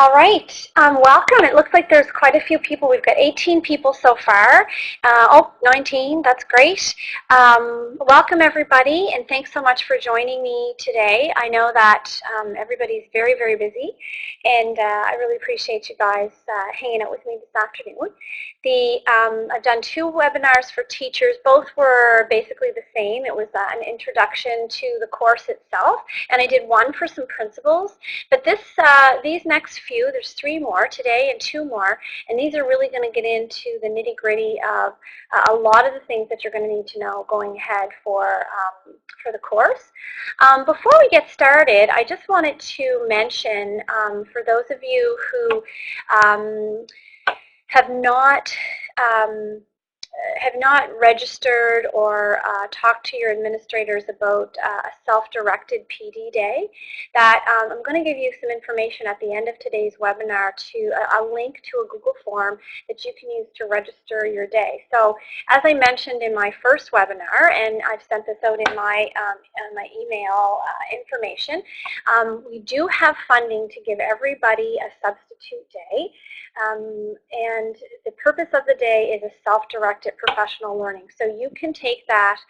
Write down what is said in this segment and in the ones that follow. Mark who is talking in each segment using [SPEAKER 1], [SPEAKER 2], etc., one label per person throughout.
[SPEAKER 1] All right, welcome. It looks like there's quite a few people. We've got 18 people so far. 19, that's great. Welcome everybody, and thanks so much for joining me today. I know that everybody's very, very busy, and I really appreciate you guys hanging out with me this afternoon. I've done two webinars for teachers. Both were basically the same. It was an introduction to the course itself, and I did one for some principals. But these next few, there's 3 more today and 2 more, and these are really going to get into the nitty-gritty of a lot of the things that you're going to need to know going ahead for the course. Before we get started, I just wanted to mention, for those of you who have not registered or talked to your administrators about a self-directed PD day, that I'm going to give you some information at the end of today's webinar to a link to a Google form that you can use to register your day. So as I mentioned in my first webinar, and I've sent this out in my email information, we do have funding to give everybody a substitute day. And the purpose of the day is a self-directed professional learning. So you can take that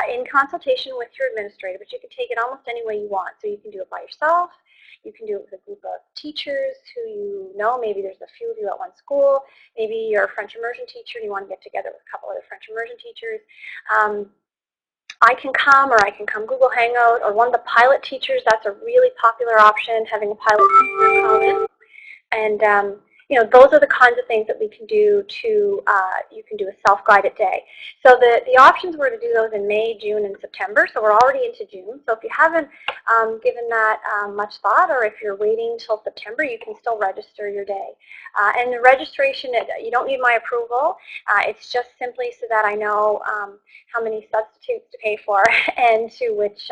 [SPEAKER 1] in consultation with your administrator, but you can take it almost any way you want. So you can do it by yourself. You can do it with a group of teachers who you know. Maybe there's a few of you at one school. Maybe you're a French immersion teacher and you want to get together with a couple other French immersion teachers. I can come, or I can come Google Hangout, or one of the pilot teachers. That's a really popular option, having a pilot teacher come in. And you know, those are the kinds of things that we can do to, you can do a self-guided day. So the options were to do those in May, June, and September, so we're already into June. So if you haven't given that much thought, or if you're waiting until September, you can still register your day. And the registration, you don't need my approval. It's just simply so that I know how many substitutes to pay for and to which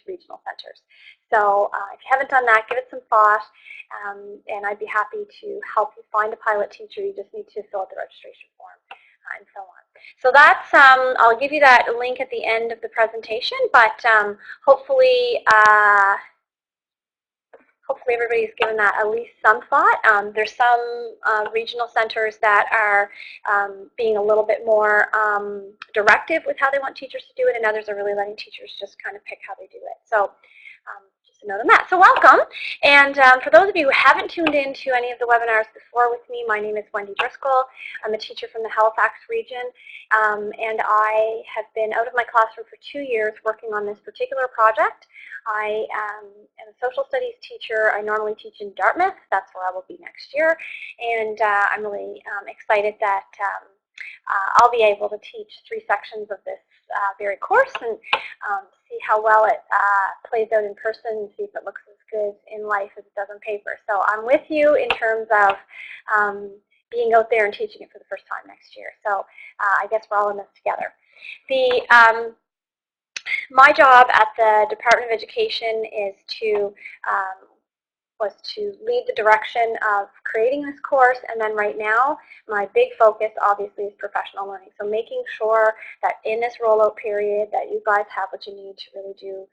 [SPEAKER 1] regional centers. So if you haven't done that, give it some thought. And I'd be happy to help you find a pilot teacher. You just need to fill out the registration form and so on. So that's, I'll give you that link at the end of the presentation, but hopefully everybody's given that at least some thought. There's some regional centers that are being a little bit more directive with how they want teachers to do it, and others are really letting teachers just kind of pick how they do it. So just a note on that. So welcome. And for those of you who haven't tuned in to any of the webinars before with me, my name is Wendy Driscoll. I'm a teacher from the Halifax region, and I have been out of my classroom for 2 years working on this particular project. I am a social studies teacher. I normally teach in Dartmouth. That's where I will be next year. And I'm really excited that I'll be able to teach 3 sections of this very course and see how well it plays out in person and see if it looks as good in life as it does on paper. So I'm with you in terms of being out there and teaching it for the first time next year. So I guess we're all in this together. My job at the Department of Education is was to lead the direction of creating this course, and then right now my big focus obviously is professional learning. So making sure that in this rollout period that you guys have what you need to really do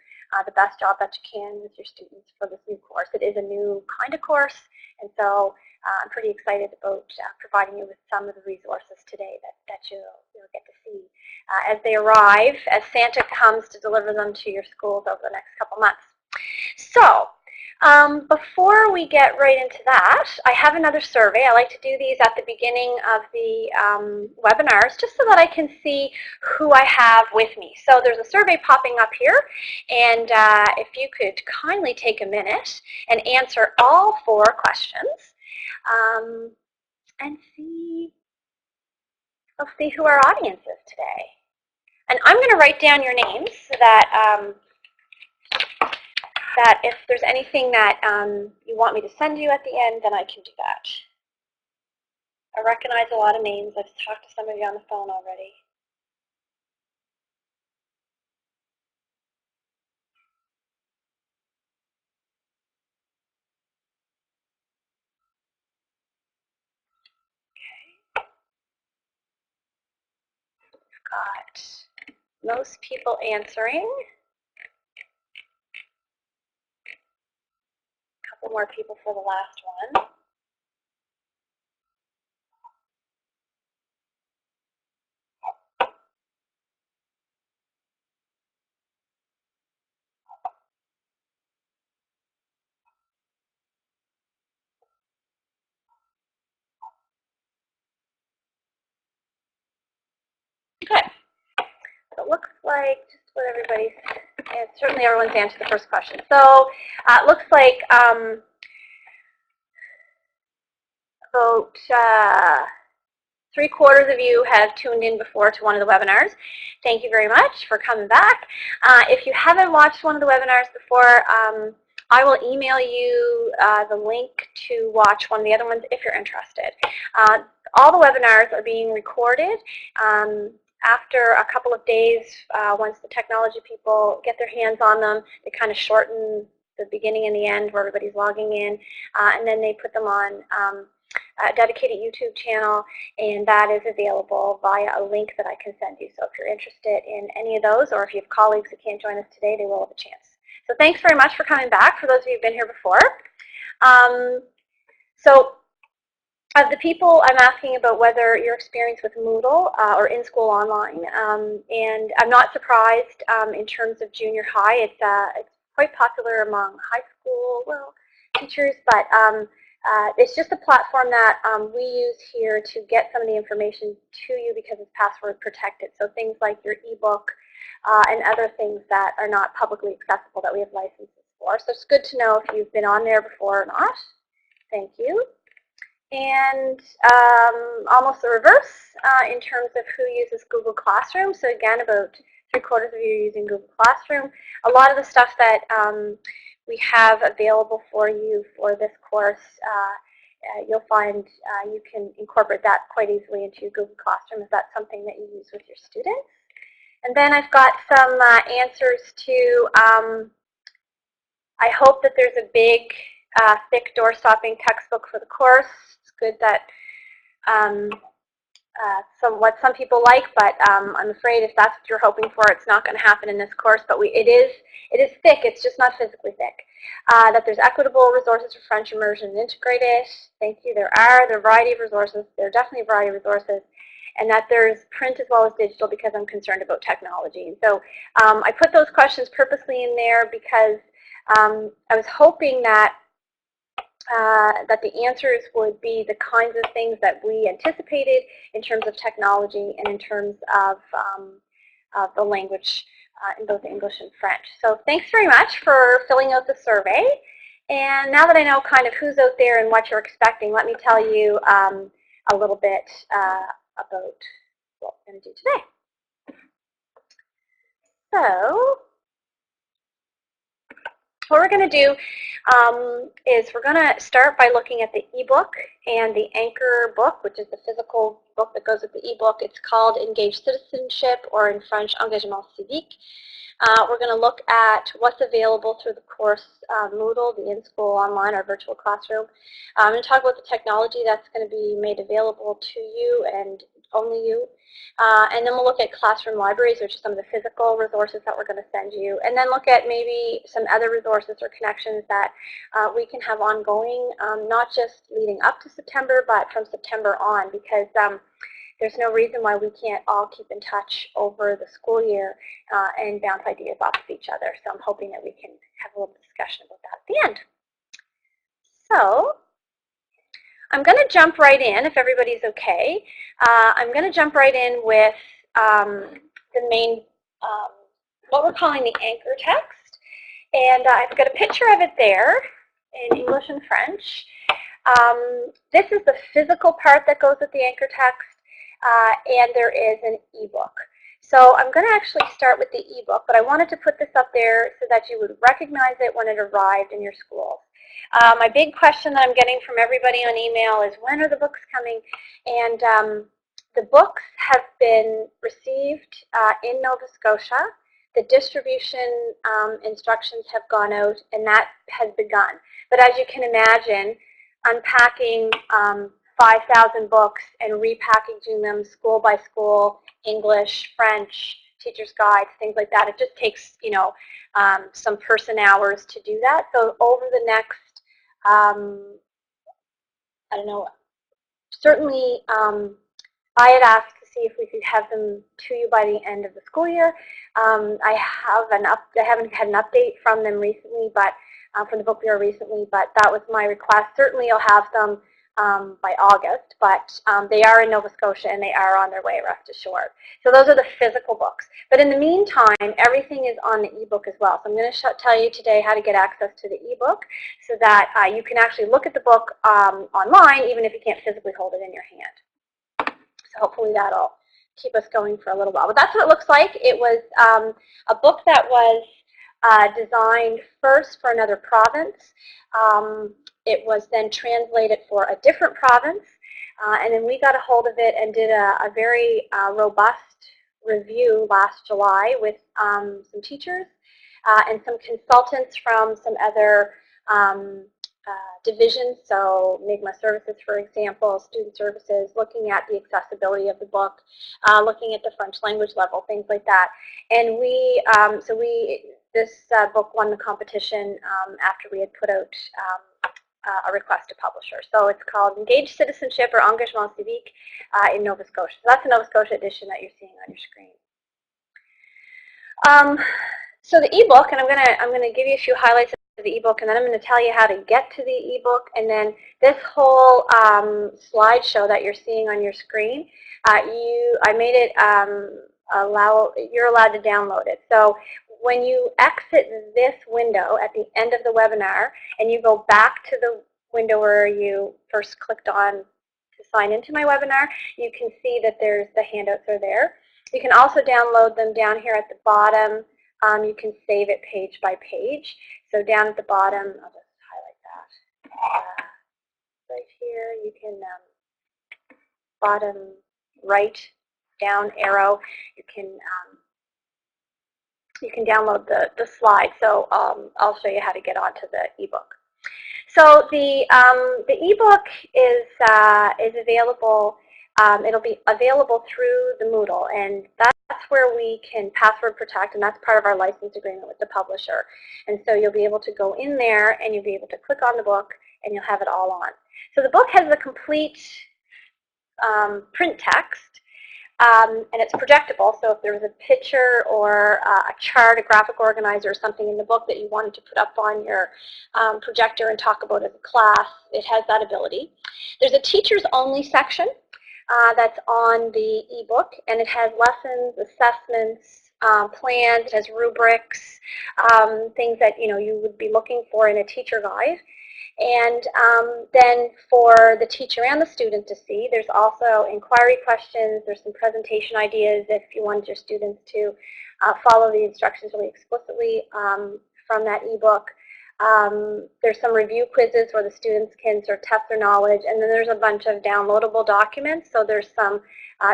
[SPEAKER 1] the best job that you can with your students for this new course. It is a new kind of course, and so I'm pretty excited about providing you with some of the resources today that you'll get to see as they arrive, as Santa comes to deliver them to your schools over the next couple months. So before we get right into that, I have another survey. I like to do these at the beginning of the webinars just so that I can see who I have with me. So there's a survey popping up here, and if you could kindly take a minute and answer all 4 questions and let's see who our audience is today. And I'm going to write down your names so that that if there's anything that you want me to send you at the end, then I can do that. I recognize a lot of names. I've talked to some of you on the phone already. Okay. We've got most people answering. A couple more people for the last one. Good. So it looks like just what everybody's, and certainly everyone's answered the first question. So it looks like about 3/4 of you have tuned in before to one of the webinars. Thank you very much for coming back. If you haven't watched one of the webinars before, I will email you the link to watch one of the other ones if you're interested. All the webinars are being recorded. After a couple of days, once the technology people get their hands on them, they kind of shorten the beginning and the end where everybody's logging in, and then they put them on a dedicated YouTube channel, and that is available via a link that I can send you. So if you're interested in any of those, or if you have colleagues who can't join us today, they will have a chance. So thanks very much for coming back, for those of you who've been here before. So of the people, I'm asking about whether your experience with Moodle or in-school online, and I'm not surprised in terms of junior high. It's quite popular among high school, teachers, but it's just a platform that we use here to get some of the information to you because it's password protected. So things like your ebook and other things that are not publicly accessible that we have licenses for. So it's good to know if you've been on there before or not. Thank you. And almost the reverse in terms of who uses Google Classroom. So again, about 3/4 of you are using Google Classroom. A lot of the stuff that we have available for you for this course, you'll find you can incorporate that quite easily into your Google Classroom if that's something that you use with your students. And then I've got some answers to, I hope that there's a big, thick door-stopping textbook for the course. It's good that what some people like, but I'm afraid if that's what you're hoping for, it's not going to happen in this course. But it is thick. It's just not physically thick. That there's equitable resources for French immersion and integrated. Thank you. There are a variety of resources. There are definitely a variety of resources. And that there's print as well as digital because I'm concerned about technology. And so I put those questions purposely in there because I was hoping that that the answers would be the kinds of things that we anticipated in terms of technology and in terms of the language in both English and French. So thanks very much for filling out the survey. And now that I know kind of who's out there and what you're expecting, let me tell you a little bit about what we're going to do today. So what we're going to do is we're going to start by looking at the ebook and the anchor book, which is the physical book that goes with the ebook. It's called Engage Citizenship, or in French, Engagement Civique. We're going to look at what's available through the course Moodle, the in-school online or virtual classroom. I'm going to talk about the technology that's going to be made available to you and only you. And then we'll look at classroom libraries, which are some of the physical resources that we're going to send you. And then look at maybe some other resources or connections that we can have ongoing, not just leading up to September, but from September on, because there's no reason why we can't all keep in touch over the school year and bounce ideas off of each other. So I'm hoping that we can have a little discussion about that at the end. So I'm going to jump right in, if everybody's okay. I'm going to jump right in with the main, what we're calling the anchor text. And I've got a picture of it there in English and French. This is the physical part that goes with the anchor text, and there is an ebook. So I'm going to actually start with the ebook, but I wanted to put this up there so that you would recognize it when it arrived in your schools. My big question that I'm getting from everybody on email is, when are the books coming? And the books have been received in Nova Scotia. The distribution instructions have gone out, and that has begun. But as you can imagine, unpacking 5,000 books and repackaging them school by school, English, French, teacher's guides, things like that, it just takes, some person hours to do that. So over the next I don't know, certainly I had asked to see if we could have them to you by the end of the school year. I haven't had an update from them recently, but from the book bureau recently, but that was my request. Certainly you'll have them by August, but they are in Nova Scotia and they are on their way, rest assured. So those are the physical books. But in the meantime, everything is on the ebook as well. So I'm going to tell you today how to get access to the ebook so that you can actually look at the book online, even if you can't physically hold it in your hand. So hopefully that'll keep us going for a little while. But that's what it looks like. It was a book that was designed first for another province. It was then translated for a different province. And then we got a hold of it and did a very robust review last July with some teachers and some consultants from some other divisions, so Mi'kmaq Services, for example, Student Services, looking at the accessibility of the book, looking at the French language level, things like that. And this book won the competition after we had put out a request to publisher. So it's called Engage Citizenship or Engagement Civique in Nova Scotia. So that's the Nova Scotia edition that you're seeing on your screen. So the ebook, and I'm gonna give you a few highlights of the ebook, and then I'm going to tell you how to get to the ebook, and then this whole slideshow that you're seeing on your screen, I made it you're allowed to download it. So when you exit this window at the end of the webinar, and you go back to the window where you first clicked on to sign into my webinar, you can see that the handouts are there. You can also download them down here at the bottom. You can save it page by page. So down at the bottom, I'll just highlight that. Right here, you can bottom right down arrow. You can download the slide. So I'll show you how to get onto the ebook. So the ebook is available. It'll be available through the Moodle, and that's where we can password protect, and that's part of our license agreement with the publisher. And so you'll be able to go in there, and you'll be able to click on the book, and you'll have it all on. So the book has the complete print text, and it's projectable. So if there was a picture or a chart, a graphic organizer, or something in the book that you wanted to put up on your projector and talk about as a class, it has that ability. There's a teachers only section that's on the ebook, and it has lessons, assessments, plans. It has rubrics, things that you would be looking for in a teacher guide. And then for the teacher and the student to see, there's also inquiry questions. There's some presentation ideas if you want your students to follow the instructions really explicitly from that ebook. There's some review quizzes where the students can sort of test their knowledge, and then there's a bunch of downloadable documents. So there's some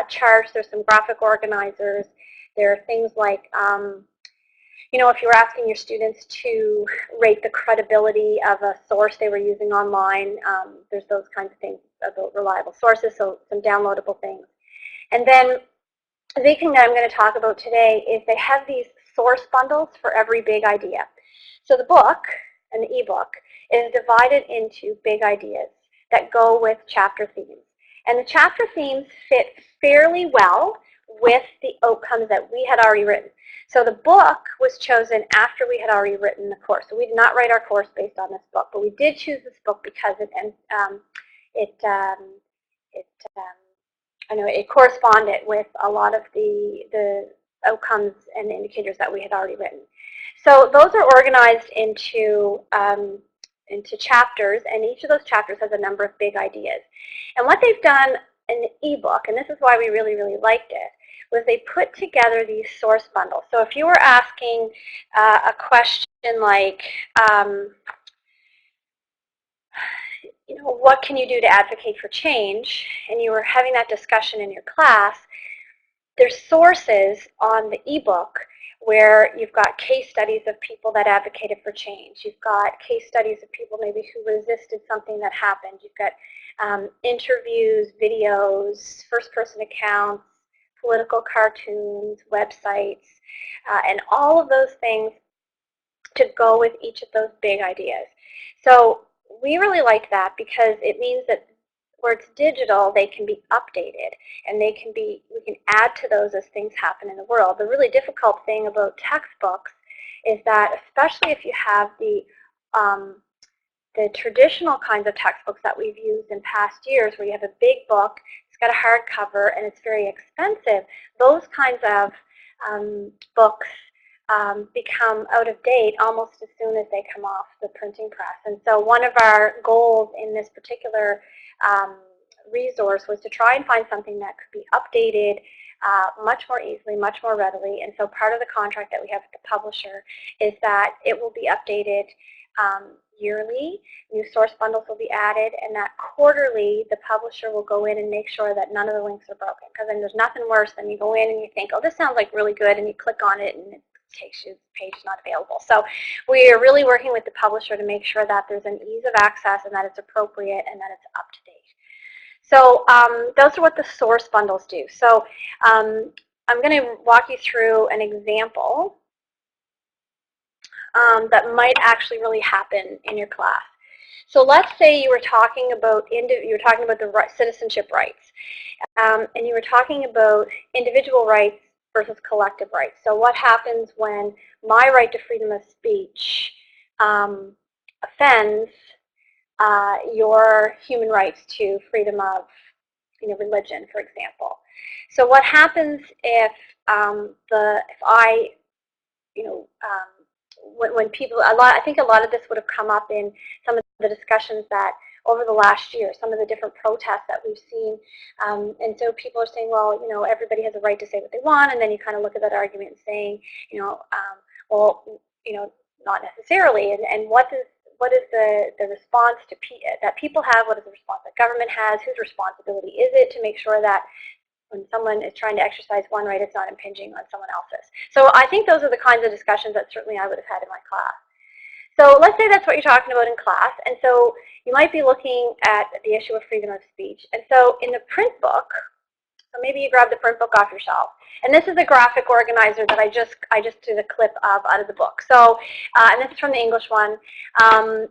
[SPEAKER 1] charts, there's some graphic organizers. There are things like, if you were asking your students to rate the credibility of a source they were using online, there's those kinds of things about reliable sources, so some downloadable things. And then the big thing that I'm going to talk about today is they have these source bundles for every big idea. So the book and the ebook is divided into big ideas that go with chapter themes. And the chapter themes fit fairly well with the outcomes that we had already written. So the book was chosen after we had already written the course. So we did not write our course based on this book, but we did choose this book because it corresponded with a lot of the outcomes and indicators that we had already written. So those are organized into chapters, and each of those chapters has a number of big ideas. And what they've done in the ebook, and this is why we really, really liked it, was they put together these source bundles. So if you were asking a question like, what can you do to advocate for change, and you were having that discussion in your class, there's sources on the ebook where you've got case studies of people that advocated for change. You've got case studies of people maybe who resisted something that happened. You've got interviews, videos, first-person accounts, political cartoons, websites, and all of those things to go with each of those big ideas. So we really like that because it means that where it's digital, they can be updated, and we can add to those as things happen in the world. The really difficult thing about textbooks is that, especially if you have the traditional kinds of textbooks that we've used in past years, where you have a big book, it's got a hardcover, and it's very expensive, those kinds of books become out of date almost as soon as they come off the printing press. And so one of our goals in this particular resource was to try and find something that could be updated much more easily, much more readily. And so part of the contract that we have with the publisher is that it will be updated yearly. New source bundles will be added, and that quarterly the publisher will go in and make sure that none of the links are broken. Because then there's nothing worse than you go in and you think, oh, this sounds like really good, and you click on it and it takes you, the page is not available. So we are really working with the publisher to make sure that there's an ease of access and that it's appropriate and that it's up to date. So those are what the source bundles do. So I'm going to walk you through an example that might actually really happen in your class. So let's say you were talking about the citizenship rights, and you were talking about individual rights versus collective rights. So what happens when my right to freedom of speech offends your human rights to freedom of religion, for example? So what happens if when people, I think a lot of this would have come up in some of the discussions that over the last year, some of the different protests that we've seen. And so people are saying, well, everybody has a right to say what they want, and then you kind of look at that argument and saying, well, not necessarily. And what is the response that people have? What is the response that government has? Whose responsibility is it to make sure that when someone is trying to exercise one right, it's not impinging on someone else's? So I think those are the kinds of discussions that certainly I would have had in my class. So let's say that's what you're talking about in class, and so you might be looking at the issue of freedom of speech. And so in the print book, so maybe you grab the print book off your shelf. And this is a graphic organizer that I just did a clip of out of the book. So, and this is from the English one.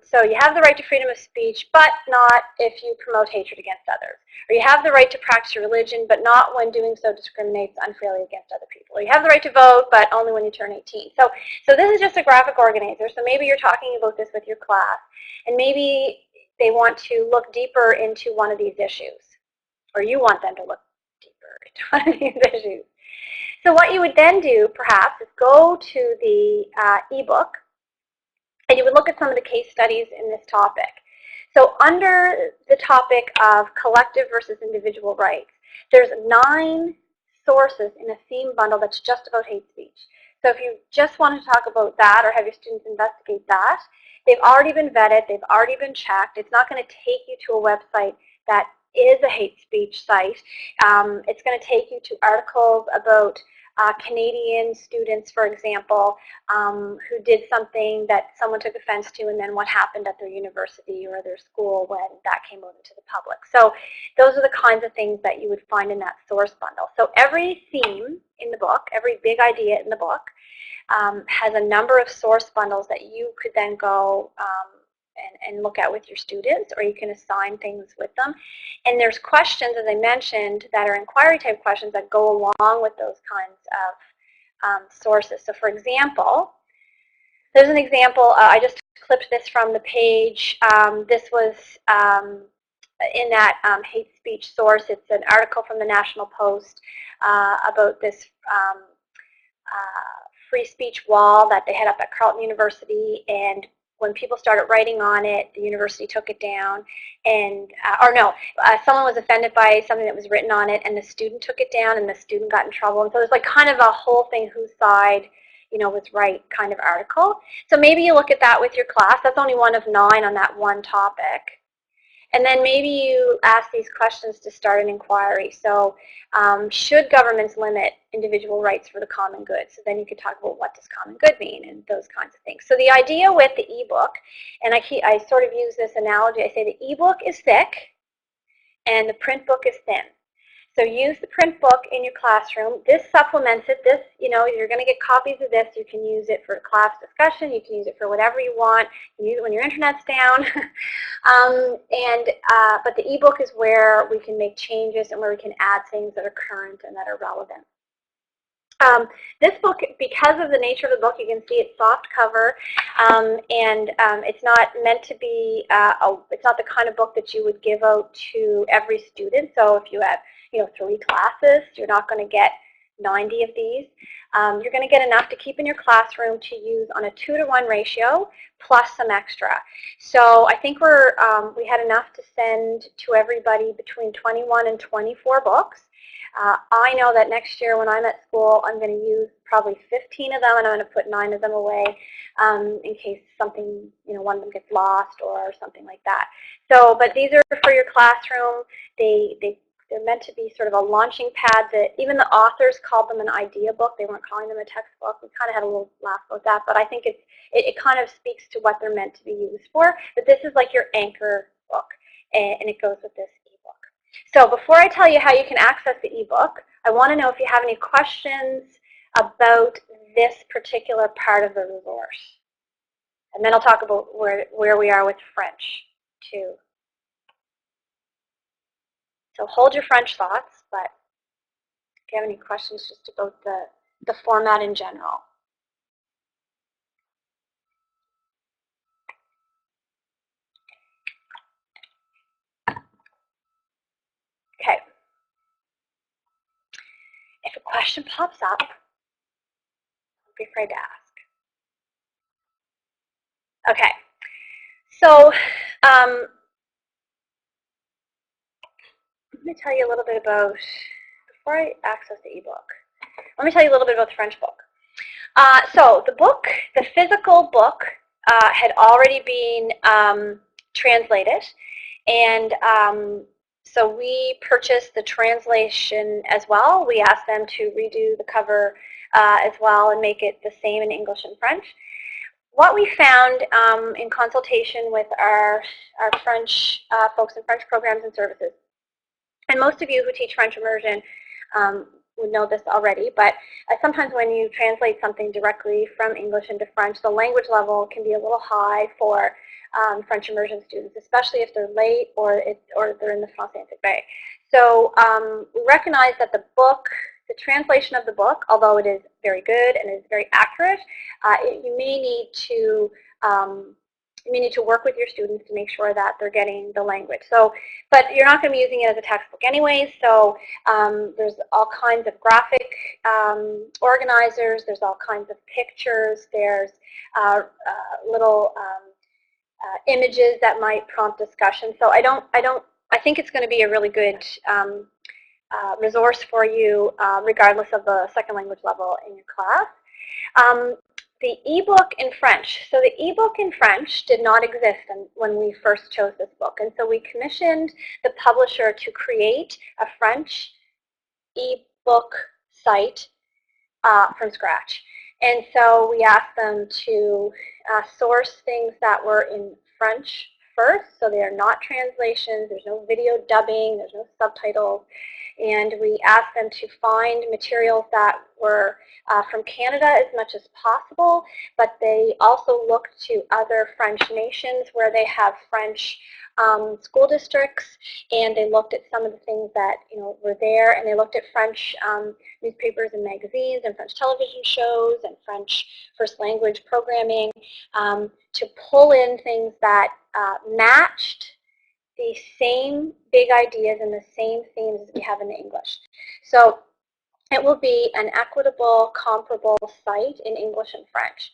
[SPEAKER 1] So you have the right to freedom of speech, but not if you promote hatred against others. Or you have the right to practice your religion, but not when doing so discriminates unfairly against other people. Or you have the right to vote, but only when you turn 18. So this is just a graphic organizer. So maybe you're talking about this with your class, and maybe they want to look deeper into one of these issues, or you want them to look deeper into one of these issues. So what you would then do, perhaps, is go to the ebook, and you would look at some of the case studies in this topic. So under the topic of collective versus individual rights, there's 9 sources in a theme bundle that's just about hate speech. So if you just want to talk about that or have your students investigate that, they've already been vetted, they've already been checked. It's not going to take you to a website that is a hate speech site. It's going to take you to articles about Canadian students, for example, who did something that someone took offense to, and then what happened at their university or their school when that came out into the public. So those are the kinds of things that you would find in that source bundle. So every theme in the book, every big idea in the book, has a number of source bundles that you could then go and look at with your students, or you can assign things with them. And there's questions, as I mentioned, that are inquiry type questions that go along with those kinds of sources. So for example, there's an example, I just clipped this from the page. This was in that hate speech source. It's an article from the National Post about this free speech wall that they had up at Carleton University, and when people started writing on it, the university took it down, and someone was offended by something that was written on it, and the student took it down, and the student got in trouble. And so there's like kind of a whole thing, whose side was right kind of article. So maybe you look at that with your class. That's only one of 9 on that one topic. And then maybe you ask these questions to start an inquiry. So should governments limit individual rights for the common good? So then you could talk about what does common good mean and those kinds of things. So the idea with the ebook, and I sort of use this analogy, I say the ebook is thick and the print book is thin. So use the print book in your classroom. This supplements it. This, you're going to get copies of this. You can use it for class discussion. You can use it for whatever you want. You can use it when your internet's down. But the ebook is where we can make changes and where we can add things that are current and that are relevant. This book, because of the nature of the book, you can see it's soft cover, it's not meant to be, it's not the kind of book that you would give out to every student. So if you have, 3 classes, you're not going to get 90 of these. You're going to get enough to keep in your classroom to use on a 2-to-1 ratio plus some extra. So I think we had enough to send to everybody between 21 and 24 books. I know that next year when I'm at school, I'm going to use probably 15 of them, and I'm going to put 9 of them away in case something, one of them gets lost or something like that. So, but these are for your classroom. They're meant to be sort of a launching pad. That even the authors called them an idea book. They weren't calling them a textbook. We kind of had a little laugh about that, but I think it kind of speaks to what they're meant to be used for. But this is like your anchor book, and it goes with this ebook. So before I tell you how you can access the ebook, I want to know if you have any questions about this particular part of the resource. And then I'll talk about where we are with French, too. So hold your French thoughts, but if you have any questions just about the format in general. Okay. If a question pops up, don't be afraid to ask. Okay. So let me tell you a little bit about, before I access the ebook, let me tell you a little bit about the French book. So the book, the physical book, had already been translated, and so we purchased the translation as well. We asked them to redo the cover as well and make it the same in English and French. What we found in consultation with our French folks in French programs and services, and most of you who teach French immersion would know this already, but sometimes when you translate something directly from English into French, the language level can be a little high for French immersion students, especially if they're late or they're in the Français Intégré. So we recognize that the book, the translation of the book, although it is very good and is very accurate, you may need to work with your students to make sure that they're getting the language. So, but you're not going to be using it as a textbook anyways, so there's all kinds of graphic organizers, there's all kinds of pictures, there's little images that might prompt discussion. So I think it's going to be a really good resource for you regardless of the second language level in your class. The ebook in French. So the ebook in French did not exist when we first chose this book. And so we commissioned the publisher to create a French ebook site from scratch. And so we asked them to source things that were in French first, so they are not translations, there's no video dubbing, there's no subtitles. And we asked them to find materials that were from Canada as much as possible, but they also looked to other French nations where they have French school districts, and they looked at some of the things that were there, and they looked at French newspapers and magazines and French television shows and French first language programming to pull in things that matched the same big ideas and the same themes as we have in the English. So it will be an equitable, comparable site in English and French.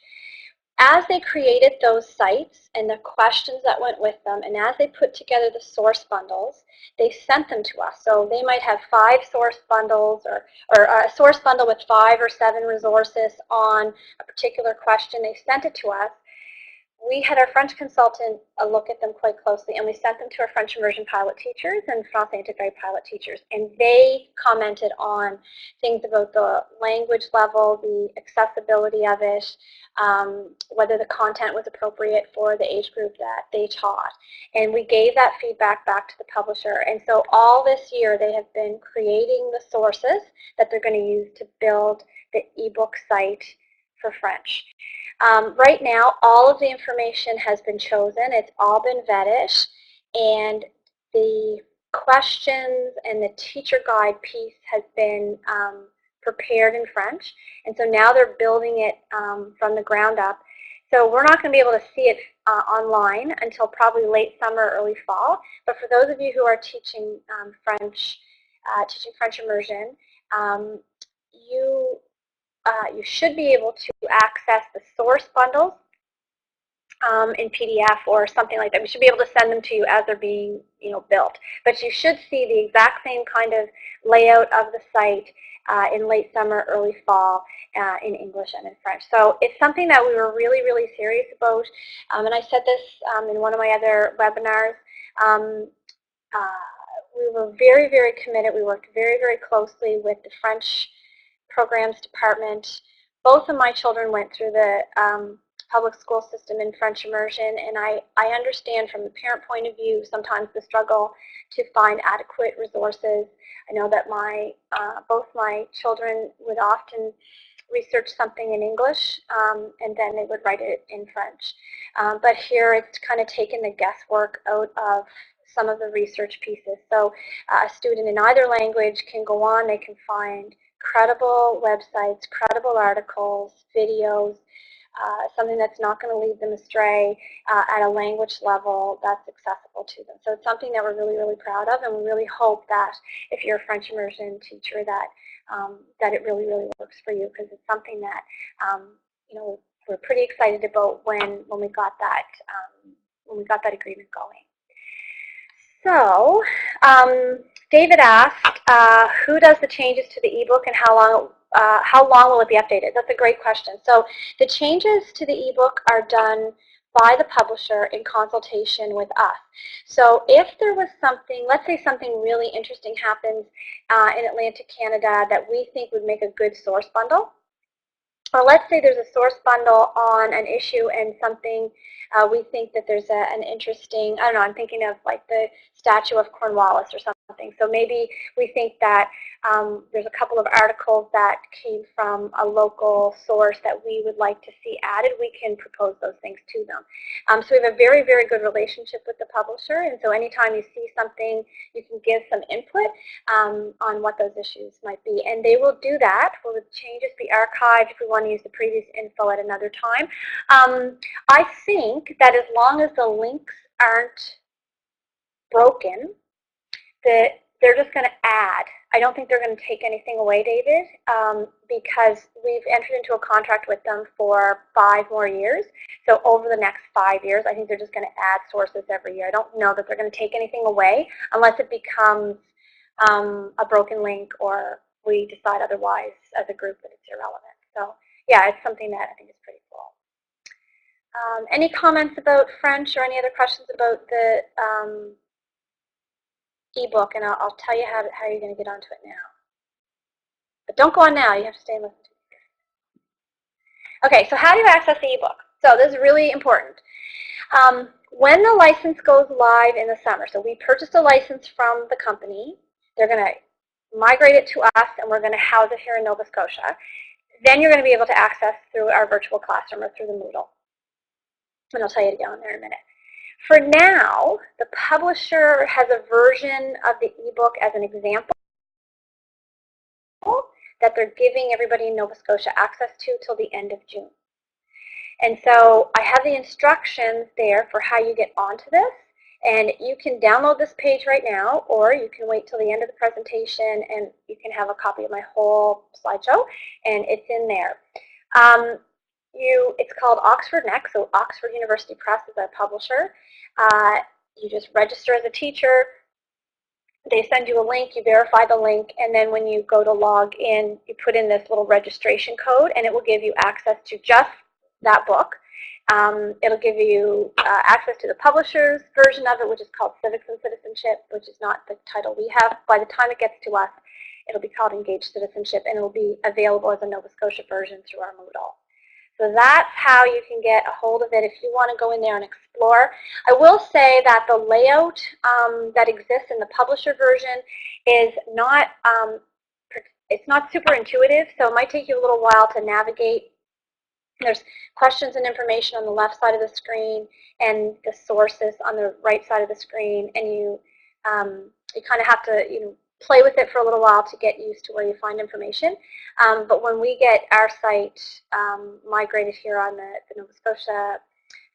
[SPEAKER 1] As they created those sites and the questions that went with them, and as they put together the source bundles, they sent them to us. So they might have 5 source bundles or a source bundle with 5 or 7 resources on a particular question. They sent it to us. we had our French consultant look at them quite closely, and we sent them to our French immersion pilot teachers and Francais Intégré pilot teachers, and they commented on things about the language level, the accessibility of it, whether the content was appropriate for the age group that they taught. And we gave that feedback back to the publisher, and so all this year they have been creating the sources that they're going to use to build the ebook site for French. Right now, all of the information has been chosen. It's all been vetted, and the questions and the teacher guide piece has been prepared in French. And so now they're building it from the ground up. So we're not going to be able to see it online until probably late summer, early fall. But for those of you who are teaching French immersion, you should be able to access the source bundles in PDF or something like that. We should be able to send them to you as they're being built. But you should see the exact same kind of layout of the site in late summer, early fall in English and in French. So it's something that we were really, really serious about. And I said this in one of my other webinars. We were very, very committed. We worked very, very closely with the French programs department. Both of my children went through the public school system in French immersion, and I understand from the parent point of view sometimes the struggle to find adequate resources. I know that both my children would often research something in English, and then they would write it in French. But here it's kind of taken the guesswork out of some of the research pieces. So a student in either language can go on, they can find credible websites, credible articles, videos, something that's not going to lead them astray at a language level that's accessible to them. So it's something that we're really, really proud of, and we really hope that if you're a French immersion teacher that that it really, really works for you, because it's something that we're pretty excited about when we got that agreement going. So David asked, who does the changes to the ebook and how long will it be updated? That's a great question. So the changes to the ebook are done by the publisher in consultation with us. So if there was something, let's say something really interesting happens in Atlantic Canada that we think would make a good source bundle, or let's say there's a source bundle on an issue and something we think that there's an interesting, I don't know, I'm thinking of like the statue of Cornwallis or something. So maybe we think that there's a couple of articles that came from a local source that we would like to see added. We can propose those things to them. So we have a very, very good relationship with the publisher, and so anytime you see something, you can give some input on what those issues might be. And they will do that. Will the changes be archived if we want to use the previous info at another time? I think that as long as the links aren't broken, that they're just going to add. I don't think they're going to take anything away, David, because we've entered into a contract with them for 5 more years. So over the next 5 years, I think they're just going to add sources every year. I don't know that they're going to take anything away unless it becomes a broken link or we decide otherwise as a group that it's irrelevant. So yeah, it's something that I think is pretty cool. Any comments about French or any other questions about the ebook? And I'll tell you how you're going to get onto it now. But don't go on now. You have to stay and listen to it. Okay, so how do you access the ebook? So this is really important. When the license goes live in the summer, so we purchased a license from the company. They're going to migrate it to us, and we're going to house it here in Nova Scotia. Then you're going to be able to access through our virtual classroom or through the Moodle. And I'll tell you to get on there in a minute. For now, the publisher has a version of the ebook as an example that they're giving everybody in Nova Scotia access to till the end of June. And so I have the instructions there for how you get onto this. And you can download this page right now, or you can wait till the end of the presentation and you can have a copy of my whole slideshow, and it's in there. It's called Oxford Next, so Oxford University Press is our publisher. You just register as a teacher. They send you a link, you verify the link, and then when you go to log in, you put in this little registration code, and it will give you access to just that book. It'll give you access to the publisher's version of it, which is called Civics and Citizenship, which is not the title we have. By the time it gets to us, it'll be called Engaged Citizenship, and it'll be available as a Nova Scotia version through our Moodle. So that's how you can get a hold of it if you want to go in there and explore. I will say that the layout that exists in the publisher version is not, it's not super intuitive, so it might take you a little while to navigate. There's questions and information on the left side of the screen and the sources on the right side of the screen, and you kind of have to play with it for a little while to get used to where you find information. But when we get our site migrated here on the Nova Scotia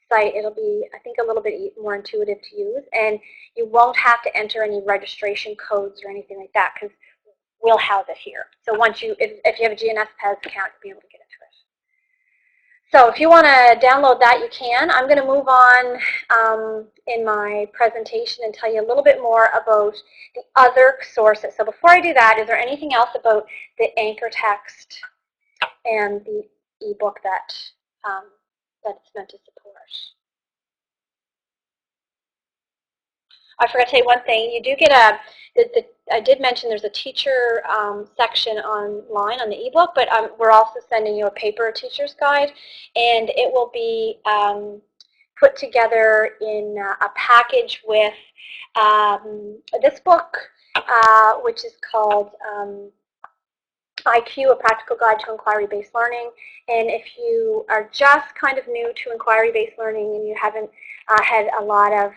[SPEAKER 1] site, it'll be, I think, a little bit more intuitive to use, and you won't have to enter any registration codes or anything like that because we'll house it here. So once if you have a GNSS account, you'll be able to get into it. So if you want to download that, you can. I'm going to move on in my presentation and tell you a little bit more about the other sources. So before I do that, is there anything else about the anchor text and the ebook that it's meant to support? I forgot to tell you one thing. You do get I did mention there's a teacher section online on the ebook, but we're also sending you a paper teacher's guide, and it will be put together in a package with this book, which is called IQ, A Practical Guide to Inquiry-Based Learning. And if you are just kind of new to inquiry-based learning and you haven't had a lot of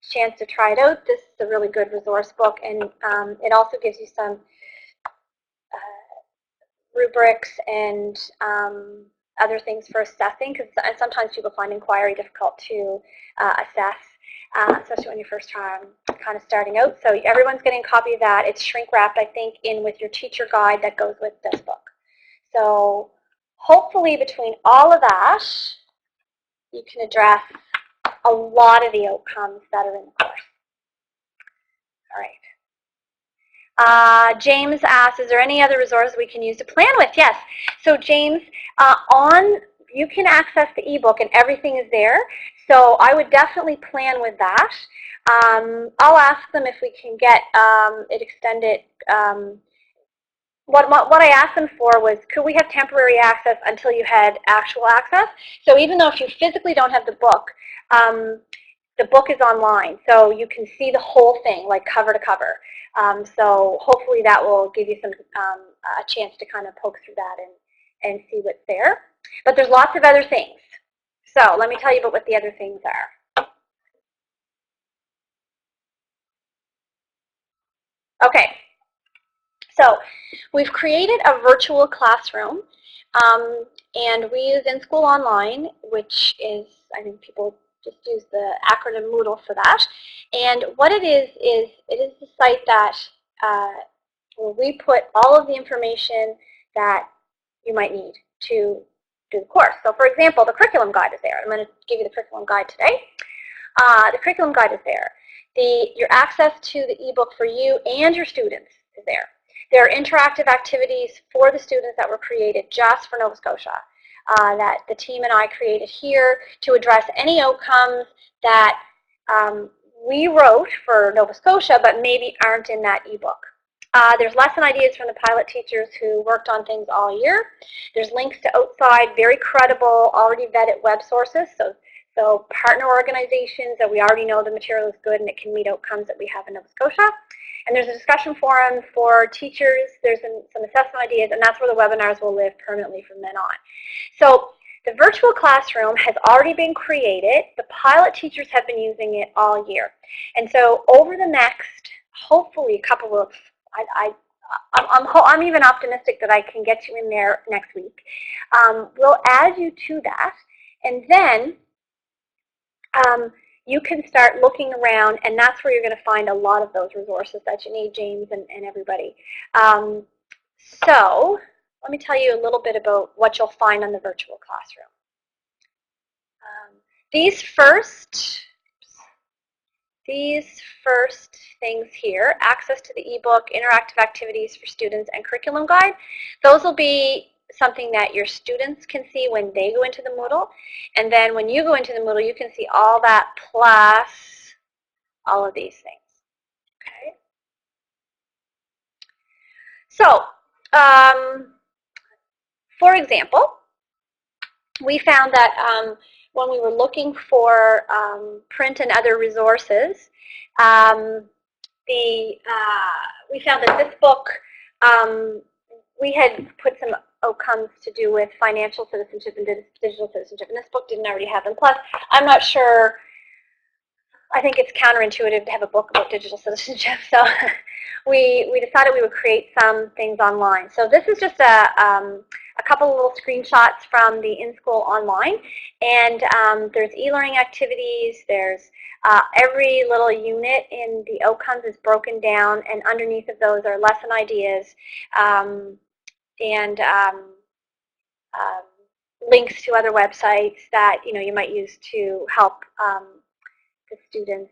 [SPEAKER 1] chance to try it out, this is a really good resource book, and it also gives you some rubrics and other things for assessing, because sometimes people find inquiry difficult to assess, especially when you're first time kind of starting out. So everyone's getting a copy of that. It's shrink wrapped, I think, in with your teacher guide that goes with this book. So hopefully between all of that, you can address a lot of the outcomes that are in the course. All right. James asks, is there any other resources we can use to plan with? Yes. So James, you can access the ebook and everything is there. So I would definitely plan with that. I'll ask them if we can get it extended. What I asked them for was, could we have temporary access until you had actual access? So even though if you physically don't have the book is online, so you can see the whole thing, like cover to cover. So hopefully that will give you some a chance to kind of poke through that and see what's there. But there's lots of other things. So let me tell you about what the other things are. Okay. So we've created a virtual classroom, and we use In School Online, which is, I think people just use the acronym Moodle for that. And what it is the site that where we put all of the information that you might need to do the course. So for example, the curriculum guide is there. I'm going to give you the curriculum guide today. The curriculum guide is there. Your access to the ebook for you and your students is there. There are interactive activities for the students that were created just for Nova Scotia that the team and I created here to address any outcomes that we wrote for Nova Scotia but maybe aren't in that ebook. There's lesson ideas from the pilot teachers who worked on things all year. There's links to outside, very credible, already vetted web sources, so partner organizations that we already know the material is good and it can meet outcomes that we have in Nova Scotia. And there's a discussion forum for teachers. There's some assessment ideas, and that's where the webinars will live permanently from then on. So the virtual classroom has already been created. The pilot teachers have been using it all year. And so over the next, hopefully, a couple of, I'm even optimistic that I can get you in there next week. We'll add you to that, and then you can start looking around, and that's where you're going to find a lot of those resources that you need, James and everybody. So let me tell you a little bit about what you'll find on the virtual classroom. These first things here, access to the ebook, interactive activities for students, and curriculum guide, those will be something that your students can see when they go into the Moodle. And then when you go into the Moodle, you can see all that plus all of these things. Okay. So, for example, we found that when we were looking for print and other resources, we found that this book, we had put some outcomes to do with financial citizenship and digital citizenship, and this book didn't already have them. Plus, I'm not sure, I think it's counterintuitive to have a book about digital citizenship, so we decided we would create some things online. So this is just a couple of little screenshots from the in-school online, and there's e-learning activities, there's every little unit in the outcomes is broken down, and underneath of those are lesson ideas and links to other websites that you might use to help the students.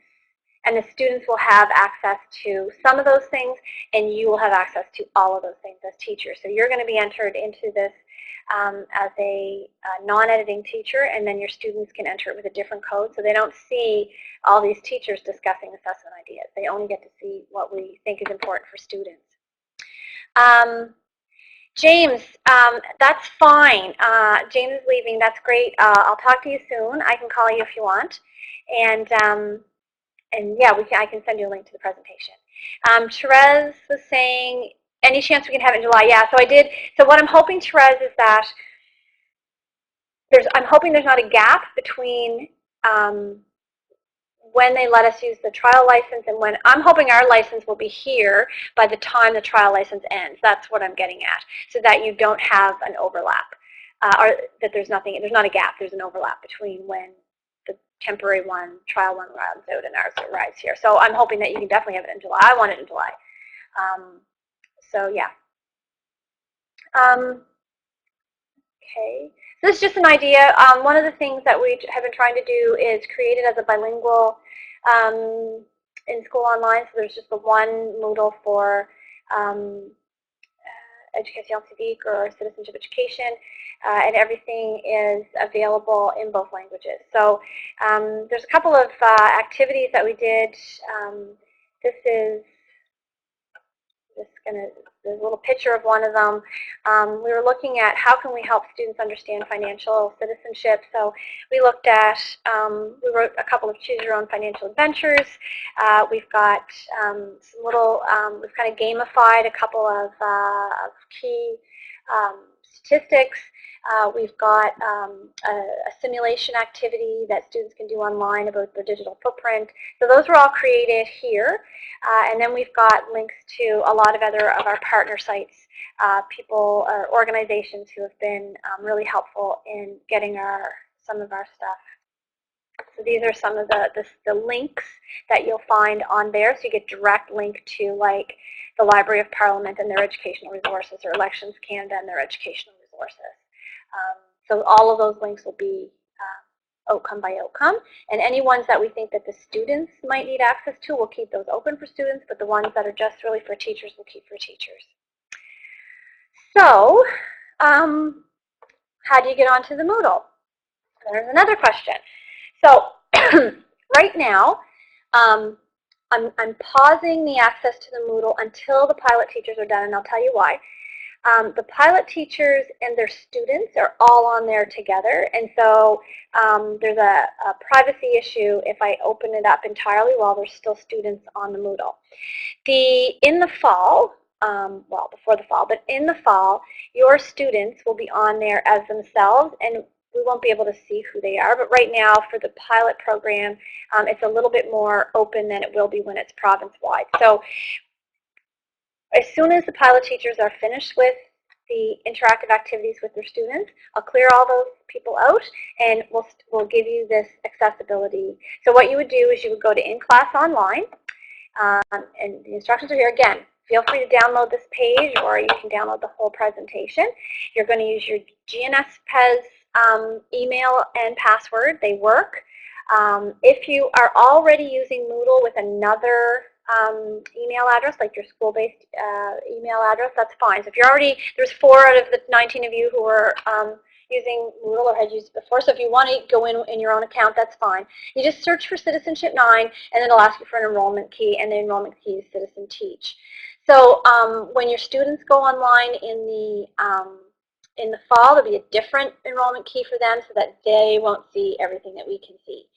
[SPEAKER 1] And the students will have access to some of those things, and you will have access to all of those things as teachers. So you're going to be entered into this as a non-editing teacher, and then your students can enter it with a different code, so they don't see all these teachers discussing assessment ideas. They only get to see what we think is important for students. James, that's fine. James is leaving. That's great. I'll talk to you soon. I can call you if you want. And yeah, I can send you a link to the presentation. Therese was saying, any chance we can have it in July? Yeah, so I did. So what I'm hoping, Therese, is that I'm hoping there's not a gap between when they let us use the trial license and when I'm hoping our license will be here by the time the trial license ends. That's what I'm getting at, so that you don't have an overlap, or that there's not a gap. There's an overlap between when the temporary one, trial one runs out and ours arrives here. So I'm hoping that you can definitely have it in July. I want it in July. So yeah. Okay. So this is just an idea. One of the things that we have been trying to do is create it as a bilingual in-school online. So there's just the one Moodle for Education civique or Citizenship Education, and everything is available in both languages. So there's a couple of activities that we did. This is there's a little picture of one of them. We were looking at how can we help students understand financial citizenship. So we looked at, we wrote a couple of choose your own financial adventures. We've got some little, we've kind of gamified a couple of key statistics. We've got a simulation activity that students can do online about their digital footprint. So those were all created here. And then we've got links to a lot of other of our partner sites, people or organizations who have been really helpful in getting some of our stuff. So these are some of the links that you'll find on there. So you get direct link to like the Library of Parliament and their educational resources, or Elections Canada and their educational resources. So all of those links will be outcome by outcome, and any ones that we think that the students might need access to, we'll keep those open for students, but the ones that are just really for teachers, we'll keep for teachers. So how do you get onto the Moodle? There's another question. So right now, I'm pausing the access to the Moodle until the pilot teachers are done, and I'll tell you why. The pilot teachers and their students are all on there together, and so there's a privacy issue if I open it up entirely while there's still students on the Moodle. In the fall, well, before the fall, but in the fall, your students will be on there as themselves, and we won't be able to see who they are, but right now for the pilot program, it's a little bit more open than it will be when it's province-wide. So as soon as the pilot teachers are finished with the interactive activities with their students, I'll clear all those people out, and we'll give you this accessibility. So what you would do is you would go to In-Class Online, and the instructions are here. Again, feel free to download this page, or you can download the whole presentation. You're going to use your GNSPES email and password. They work. If you are already using Moodle with another email address, like your school-based email address, that's fine. So if you're already, there's 4 out of the 19 of you who are using Moodle or had used it before, so if you want to go in your own account, that's fine. You just search for Citizenship 9, and then it'll ask you for an enrollment key, and the enrollment key is Citizen Teach. So when your students go online in the fall, there'll be a different enrollment key for them so that they won't see everything that we can see.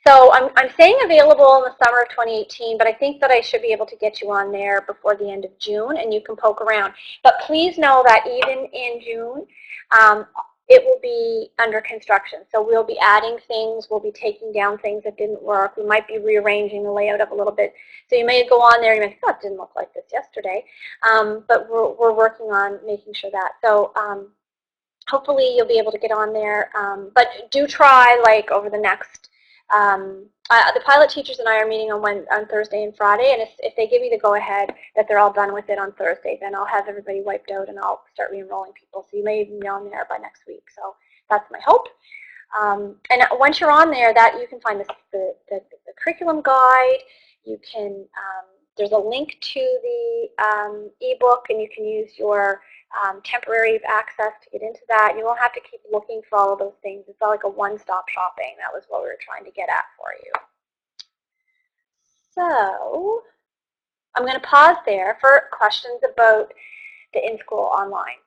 [SPEAKER 1] So I'm saying available in the summer of 2018, but I think that I should be able to get you on there before the end of June, and you can poke around. But please know that even in June, it will be under construction. So we'll be adding things, we'll be taking down things that didn't work. We might be rearranging the layout of a little bit. So you may go on there and you may think, oh, it didn't look like this yesterday. But we're working on making sure that. So hopefully you'll be able to get on there. But do try, like, over the next, the pilot teachers and I are meeting on Thursday and Friday, and if they give me the go-ahead that they're all done with it on Thursday, then I'll have everybody wiped out and I'll start re-enrolling people. So you may even be on there by next week. So that's my hope. And once you're on there, that you can find the curriculum guide. You can there's a link to the ebook, and you can use your temporary access to get into that. You won't have to keep looking for all of those things. It's not like a one-stop shopping. That was what we were trying to get at for you. So I'm going to pause there for questions about the in-school online.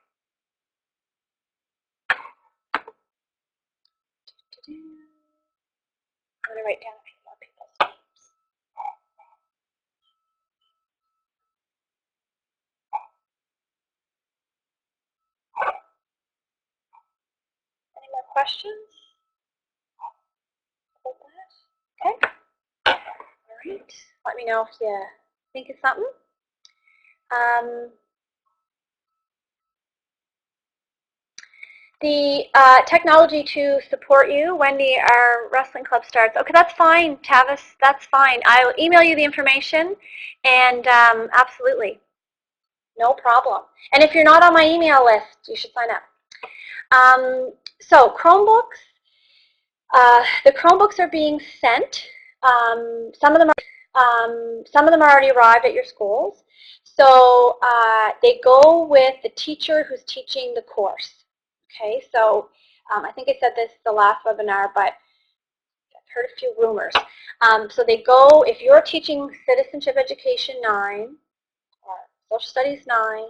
[SPEAKER 1] I'm going to write down a few more people's names. Any more questions about that? Okay. All right. Let me know if you think of something. The technology to support you, Wendy, our wrestling club starts. Okay, that's fine, Tavis, that's fine. I'll email you the information, and absolutely, no problem. And if you're not on my email list, you should sign up. So Chromebooks, the Chromebooks are being sent. Some of them are already arrived at your schools. So they go with the teacher who's teaching the course. Okay, so I think I said this the last webinar, but I've heard a few rumors. So they go, if you're teaching Citizenship Education 9 or Social Studies 9,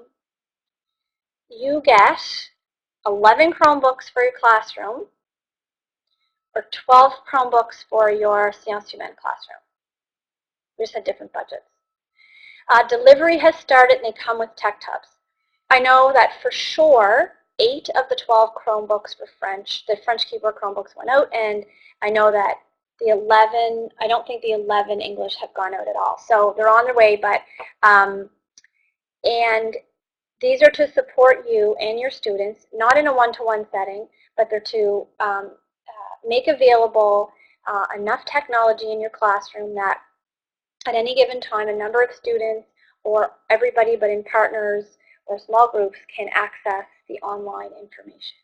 [SPEAKER 1] you get 11 Chromebooks for your classroom or 12 Chromebooks for your Sciences Humaines classroom. We just had different budgets. Delivery has started, and they come with tech tubs. I know that for sure 8 of the 12 Chromebooks for French, the French keyboard Chromebooks went out, and I know that the 11, I don't think the 11 English have gone out at all. So they're on their way, but, and these are to support you and your students, not in a one-to-one setting, but they're to make available enough technology in your classroom that at any given time a number of students or everybody but in partners or small groups can access the online information.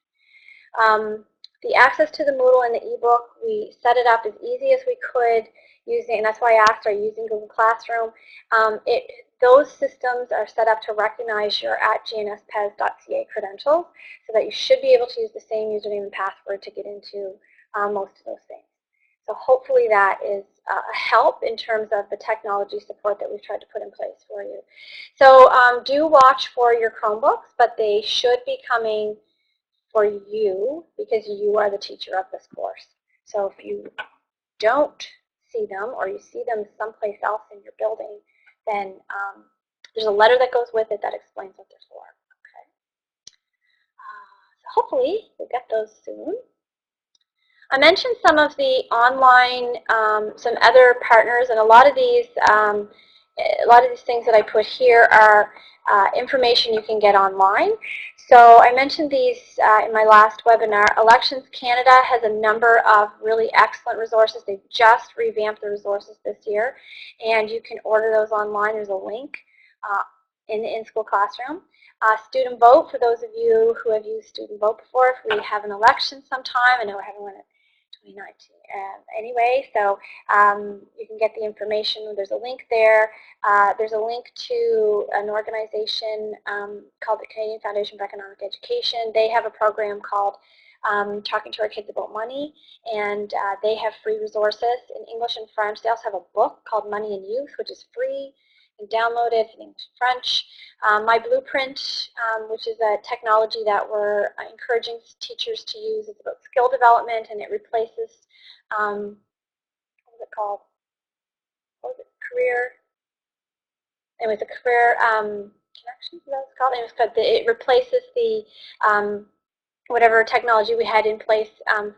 [SPEAKER 1] The access to the Moodle and the ebook, we set it up as easy as we could using, and that's why I asked, are you using Google Classroom? Those systems are set up to recognize your @gnspes.ca credentials, so that you should be able to use the same username and password to get into most of those things. So hopefully that is a help in terms of the technology support that we've tried to put in place for you. So do watch for your Chromebooks, but they should be coming for you because you are the teacher of this course. So if you don't see them or you see them someplace else in your building, then there's a letter that goes with it that explains what they're for. Okay. So hopefully you'll get those soon. I mentioned some of the online, some other partners, and a lot of these things that I put here are information you can get online. So I mentioned these in my last webinar. Elections Canada has a number of really excellent resources. They've just revamped the resources this year, and you can order those online. There's a link in the in-school classroom. Student Vote, for those of you who have used Student Vote before, if we have an election sometime, I know we're having one 2019. Anyway, so you can get the information. There's a link there. There's a link to an organization called the Canadian Foundation for Economic Education. They have a program called Talking to Our Kids About Money, and they have free resources in English and French. They also have a book called Money and Youth, which is free. You can download it in English and French. My Blueprint, which is a technology that we're encouraging teachers to use, is about skill development, and it replaces, what was it called? What was it? Career. It was a career connections. Is that what it's called? It replaces the whatever technology we had in place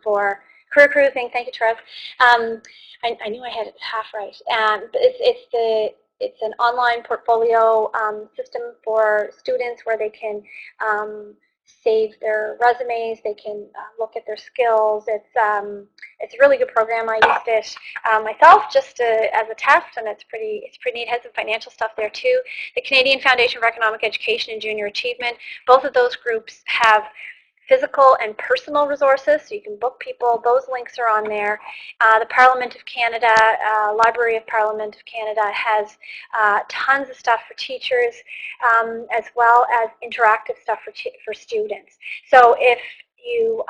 [SPEAKER 1] for career cruising. Thank you, Trev. I knew I had it half right. It's an online portfolio system for students where they can save their resumes. They can look at their skills. It's a really good program. I used it myself just as a test, and it's pretty neat. It has some financial stuff there too. The Canadian Foundation for Economic Education and Junior Achievement. Both of those groups have physical and personal resources, so you can book people. Those links are on there. The Parliament of Canada, Library of Parliament of Canada has tons of stuff for teachers, as well as interactive stuff for students. So if you,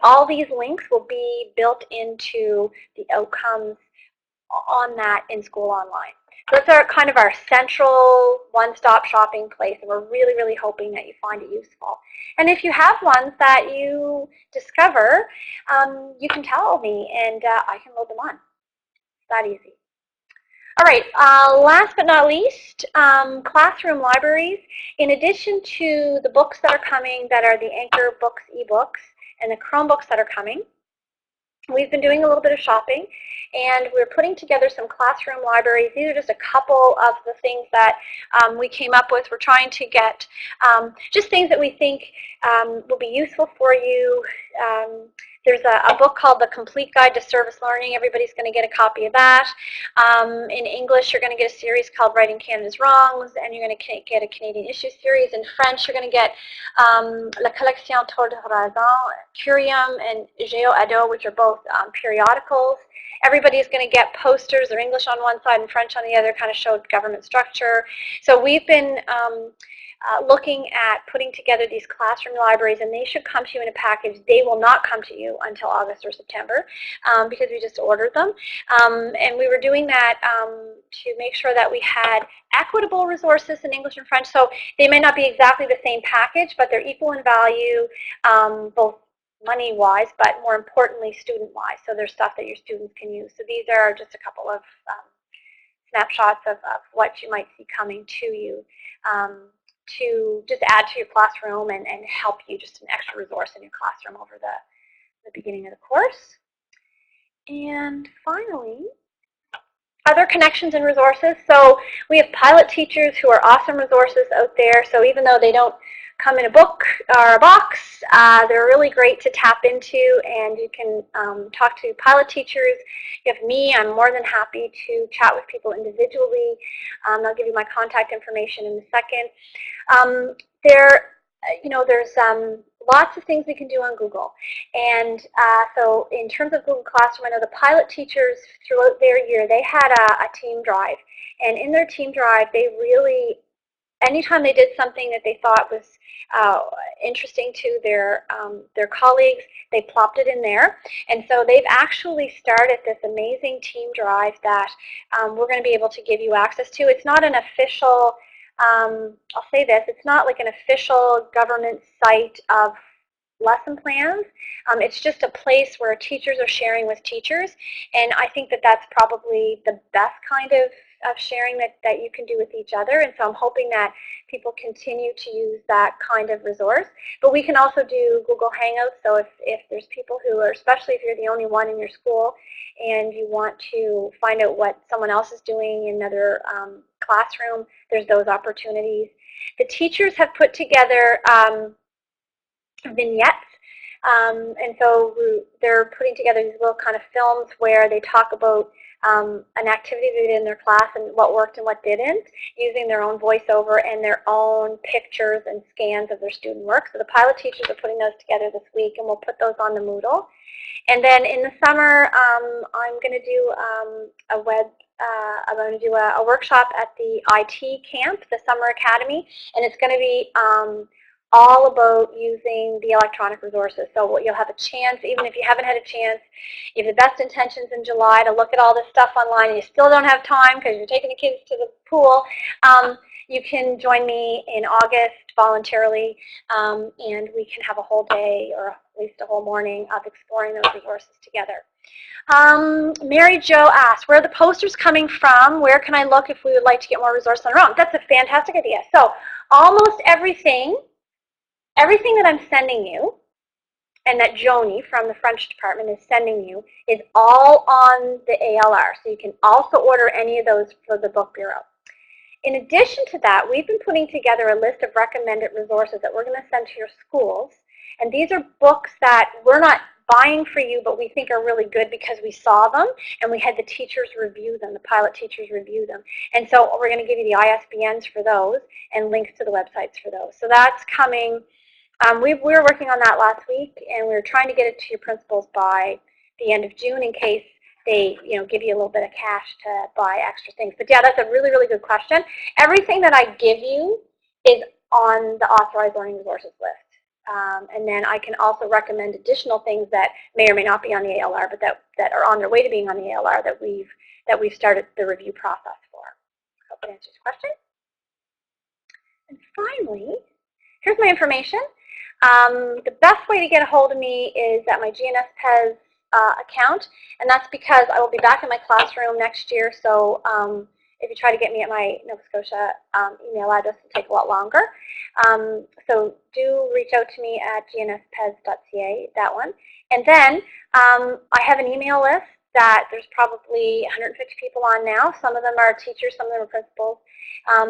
[SPEAKER 1] all these links will be built into the outcomes on that in School Online. So it's kind of our central one-stop shopping place, and we're really, really hoping that you find it useful. And if you have ones that you discover, you can tell me, and I can load them on. It's that easy. All right, last but not least, classroom libraries. In addition to the books that are coming that are the Anchor Books ebooks and the Chromebooks that are coming, we've been doing a little bit of shopping, and we're putting together some classroom libraries. These are just a couple of the things that we came up with. We're trying to get just things that we think will be useful for you. There's a book called The Complete Guide to Service Learning. Everybody's going to get a copy of that. In English, you're going to get a series called Writing Canada's Wrongs, and you're going to get a Canadian Issues series. In French, you're going to get La Collection Tour de Horizon, Curium, and Géo-Ado, which are both periodicals. Everybody's going to get posters. They're English on one side and French on the other, kind of show government structure. So we've been looking at putting together these classroom libraries, and they should come to you in a package. They will not come to you until August or September because we just ordered them. And we were doing that to make sure that we had equitable resources in English and French. So they may not be exactly the same package, but they're equal in value, both money-wise, but more importantly, student-wise. So there's stuff that your students can use. So these are just a couple of snapshots of what you might see coming to you to just add to your classroom and help you, just an extra resource in your classroom over the beginning of the course. And finally, other connections and resources. So we have pilot teachers who are awesome resources out there. So even though they don't come in a book or a box, they're really great to tap into, and you can talk to pilot teachers. You have me. I'm more than happy to chat with people individually. I'll give you my contact information in a second. There's lots of things we can do on Google. And so in terms of Google Classroom, I know the pilot teachers throughout their year, they had a team drive. And in their team drive, they really, anytime they did something that they thought was interesting to their colleagues, they plopped it in there. And so they've actually started this amazing team drive that we're going to be able to give you access to. It's not an official, I'll say this, it's not like an official government site of lesson plans. It's just a place where teachers are sharing with teachers, and I think that that's probably the best kind of sharing that you can do with each other. And so I'm hoping that people continue to use that kind of resource. But we can also do Google Hangouts, so if there's people who are, especially if you're the only one in your school and you want to find out what someone else is doing in another classroom, there's those opportunities. The teachers have put together vignettes. And so they're putting together these little kind of films where they talk about an activity they did in their class and what worked and what didn't, using their own voiceover and their own pictures and scans of their student work. So the pilot teachers are putting those together this week, and we'll put those on the Moodle. And then in the summer, I'm going to do I'm going to do a workshop at the IT camp, the Summer Academy, and it's going to be all about using the electronic resources. So you'll have a chance, even if you haven't had a chance, you have the best intentions in July to look at all this stuff online and you still don't have time because you're taking the kids to the pool, you can join me in August voluntarily, and we can have a whole day or at least a whole morning of exploring those resources together. Mary Jo asked, where are the posters coming from? Where can I look if we would like to get more resources on our own? That's a fantastic idea. So almost everything that I'm sending you and that Joni from the French department is sending you is all on the ALR. So you can also order any of those for the Book Bureau. In addition to that, we've been putting together a list of recommended resources that we're going to send to your schools. And these are books that we're not buying for you, but we think are really good because we saw them and we had the teachers review them, the pilot teachers review them. And so we're going to give you the ISBNs for those and links to the websites for those. So that's coming. We were working on that last week, and we were trying to get it to your principals by the end of June in case they give you a little bit of cash to buy extra things. But yeah, that's a really, really good question. Everything that I give you is on the authorized learning resources list. And then I can also recommend additional things that may or may not be on the ALR, but that are on their way to being on the ALR that we've started the review process for. Hope that answers your question. And finally, here's my information. The best way to get a hold of me is at my GNSPES account, and that's because I will be back in my classroom next year, so if you try to get me at my Nova Scotia email address, it'll take a lot longer. So do reach out to me at gnspes.ca, that one. And then I have an email list that there's probably 150 people on now. Some of them are teachers, some of them are principals.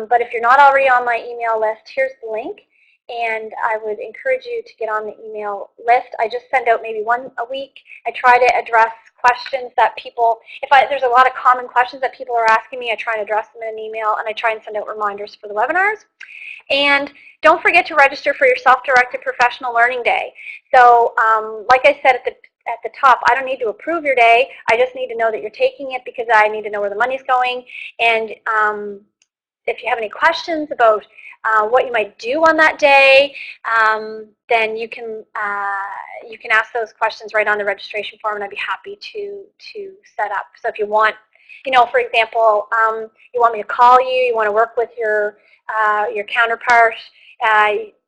[SPEAKER 1] But if you're not already on my email list, here's the link. And I would encourage you to get on the email list. I just send out maybe one a week. I try to address questions that people, there's a lot of common questions that people are asking me, I try and address them in an email, and I try and send out reminders for the webinars. And don't forget to register for your Self-Directed Professional Learning Day. So like I said at the top, I don't need to approve your day. I just need to know that you're taking it because I need to know where the money's going. And if you have any questions about what you might do on that day, then you can ask those questions right on the registration form, and I'd be happy to set up. So if you want, for example, you want me to call you, you want to work with your counterpart,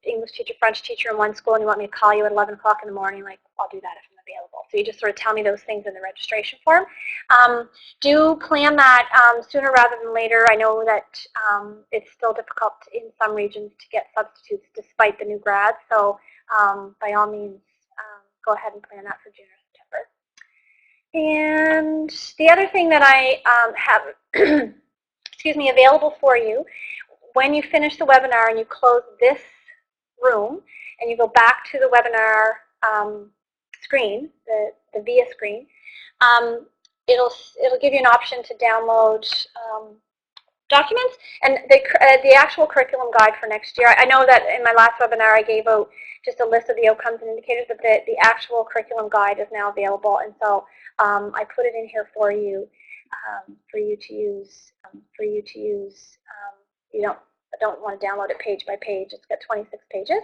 [SPEAKER 1] English teacher, French teacher in one school, and you want me to call you at 11 o'clock in the morning, like I'll do that if I'm available. So you just sort of tell me those things in the registration form. Do plan that sooner rather than later. I know that it's still difficult in some regions to get substitutes despite the new grads. So by all means, go ahead and plan that for June or September. And the other thing that I have excuse me, available for you, when you finish the webinar and you close this room and you go back to the webinar screen, the VIA screen, it'll give you an option to download documents and the actual curriculum guide for next year. I know that in my last webinar I gave out just a list of the outcomes and indicators, but the actual curriculum guide is now available, and so I put it in here for you to use. You don't want to download it page by page. It's got 26 pages,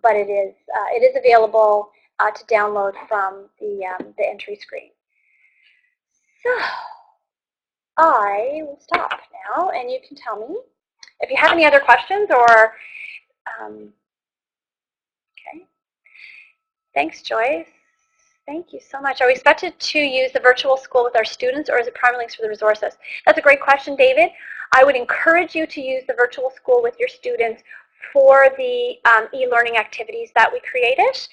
[SPEAKER 1] but it is available to download from the entry screen. So I will stop now, and you can tell me if you have any other questions or. Okay. Thanks, Joyce. Thank you so much. Are we expected to use the virtual school with our students, or is it primarily for the resources? That's a great question, David. I would encourage you to use the virtual school with your students for the e-learning activities that we created.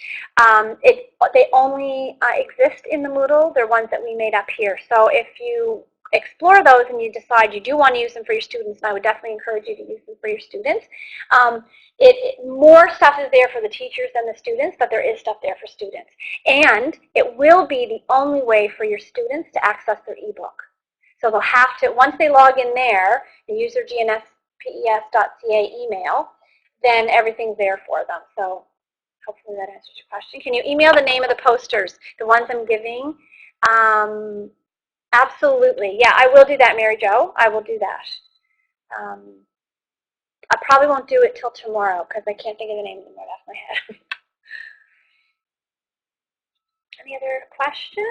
[SPEAKER 1] They only exist in the Moodle. They're ones that we made up here. So if you explore those and you decide you do want to use them for your students, I would definitely encourage you to use them for your students. More stuff is there for the teachers than the students, but there is stuff there for students. And it will be the only way for your students to access their ebook. So they'll have to, once they log in there and use their gnspes.ca email, then everything's there for them. So Hopefully that answers your question. Can you email the name of the posters, the ones I'm giving? Absolutely. Yeah, I will do that, Mary Jo. I will do that. I probably won't do it till tomorrow because I can't think of the name of them right off my head. Any other questions?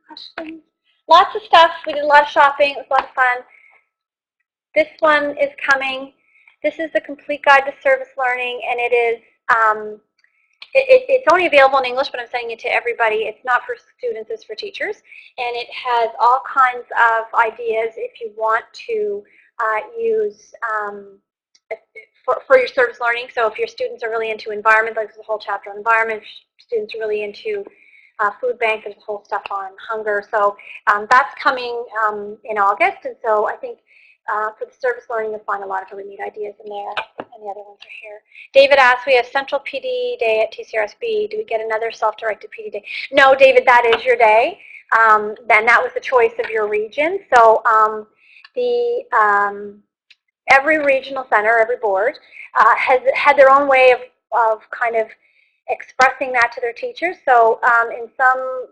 [SPEAKER 1] Questions? Lots of stuff. We did a lot of shopping. It was a lot of fun. This one is coming. This is the complete guide to service learning, and it is it's only available in English, but I'm sending it to everybody. It's not for students, it's for teachers. And it has all kinds of ideas if you want to use for your service learning. So if your students are really into environment, like there's a whole chapter on environment. If students are really into food bank, there's a whole stuff on hunger. So that's coming in August. And so I think for the service learning, you'll find a lot of really neat ideas in there, and the other ones are here. David asked, we have Central PD Day at TCRSB. Do we get another self-directed PD Day? No, David, that is your day. Then that was the choice of your region. So every regional center, every board, has had their own way of kind of expressing that to their teachers. So in some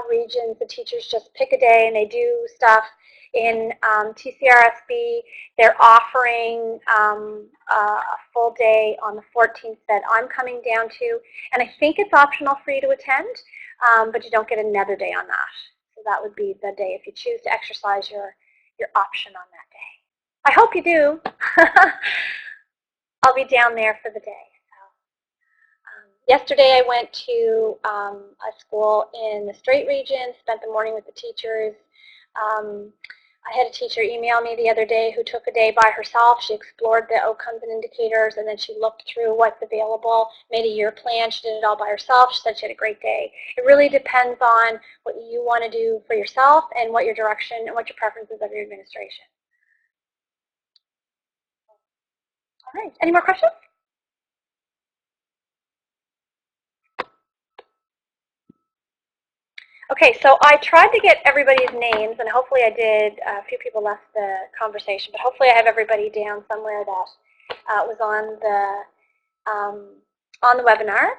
[SPEAKER 1] regions, the teachers just pick a day and they do stuff. In TCRSB, they're offering a full day on the 14th that I'm coming down to. And I think it's optional for you to attend, but you don't get another day on that. So that would be the day if you choose to exercise your option on that day. I hope you do. I'll be down there for the day. Yesterday I went to a school in the Strait region, spent the morning with the teachers. I had a teacher email me the other day who took a day by herself. She explored the outcomes and indicators, and then she looked through what's available, made a year plan. She did it all by herself. She said she had a great day. It really depends on what you want to do for yourself and what your direction and what your preferences of your administration. All right. Any more questions? Okay, so I tried to get everybody's names, and hopefully I did. A few people left the conversation, but hopefully I have everybody down somewhere that was on the webinar.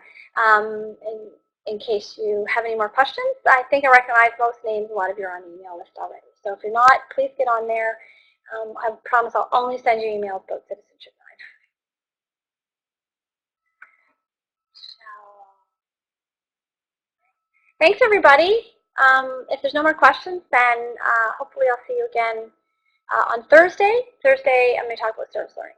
[SPEAKER 1] In case you have any more questions, I think I recognize most names. A lot of you are on the email list already. So if you're not, please get on there. I promise I'll only send you emails about Citizenship. Thanks, everybody. If there's no more questions, then hopefully I'll see you again on Thursday. Thursday, I'm going to talk about service learning.